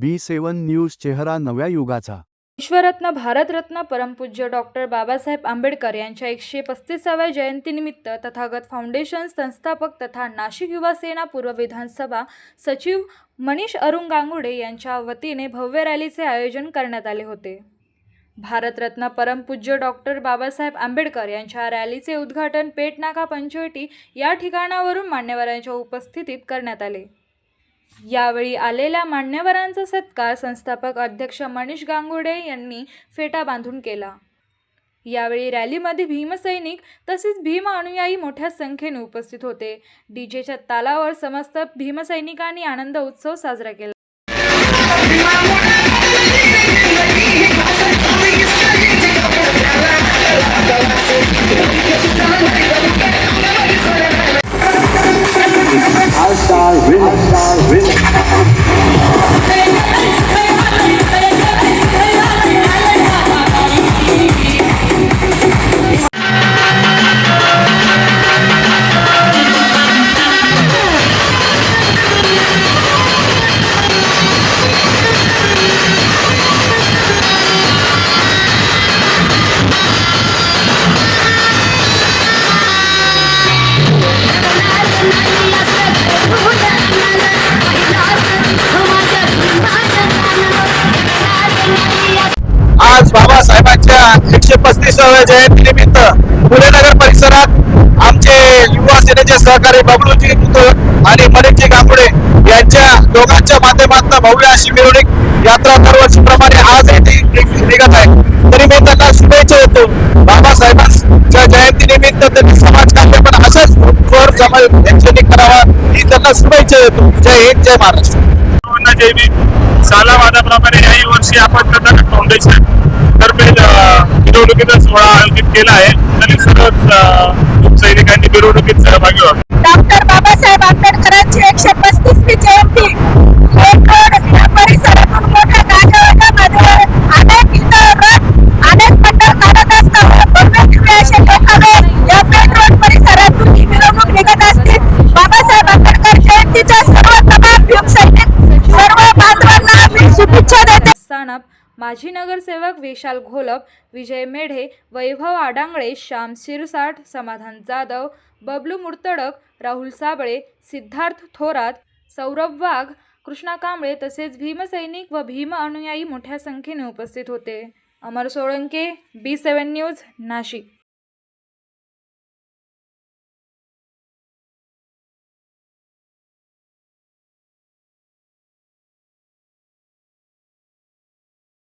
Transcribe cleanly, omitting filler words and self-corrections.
B7 news चेहरा नव्या युगाचा। विश्वरत्न भारतरत्न परमपूज्य डॉक्टर बाबासाहेब आंबेडकर यांच्या 135व्या जयंतीनिमित्त तथागत फाउंडेशन संस्थापक तथा नाशिक युवा सेना पूर्व विधानसभा सचिव मनीष अरुण गांगुडे यांच्या वतीने भव्य रॅलीचे आयोजन करण्यात आले होते। भारतरत्न परमपूज्य डॉक्टर बाबासाहेब आंबेडकर यांच्या रॅलीचे उद्घाटन पेटनाका पंचवटी या ठिकाणावरून मान्यवरांच्या उपस्थितीत करण्यात आले। यावेळी आलेल्या मान्यवरांचा सत्कार संस्थापक अध्यक्ष मनीष गांगुडे यांनी फेटा बांधून केला। यावेळी रॅलीमध्ये भीमसैनिक तसेच भीम अनुयायी मोठ्या संख्येने उपस्थित होते। डीजेच्या तालावर समस्त भीमसैनिकांनी आनंद उत्सव साजरा केला। आज बाबासाहेबांच्या 135व्या जयंतीनिमित्त पुणे नगर परिसरात आमचे युवा सेनेचे सहकारी बबलूजी आणि मनीषजी गांगुडे यांच्या दोघांच्या माध्यमातून भव्य अशी मिरवणूक यात्रा दरवर्षीप्रमाणे आज निघत आहे। तरी मी त्यांना शुभेच्छा देतो। बाबासाहेबांच्या जयंतीनिमित्त त्यांनी समाजकार्य पण अशाच जोर जमाने करावा ही त्यांना शुभेच्छा देतो। जय हिंद, जय महाराष्ट्र। जय भीम। सालावादाप्रमाणे याही वर्षी आपण तथागत फाउंडेशन तर्फे मिरवणुकीचा सोहळा आयोजित केला आहे। तरी सर्व सैनिकांनी मिरवणुकीत सहभागी व्हावे। डॉक्टर बाबासाहेब आंबेडकरांची 135वी जयंती परिसरातून मोठ्या गाजावाजामध्ये अनेक मंडळ काढत असतात। असे लोकांना या मेन रोड परिसरातून ही मिरवणूक निघत असते। बाबासाहेब आंबेडकर जयंतीच्या सर्व तमाम भीमसैनिक सर्व बांधवांना मी शुभेच्छा देते। माजी नगरसेवक विशाल घोलप, विजय मेढे, वैभव आडांगळे, श्याम शिरसाट, समाधान जाधव, बबलू मुर्तडक, राहुल साबळे, सिद्धार्थ थोरात, सौरभ वाघ, कृष्णा कांबळे तसेच भीमसैनिक व भीम अनुयायी मोठ्या संख्येने उपस्थित होते। अमर सोळंके, B7 न्यूज, नाशिक।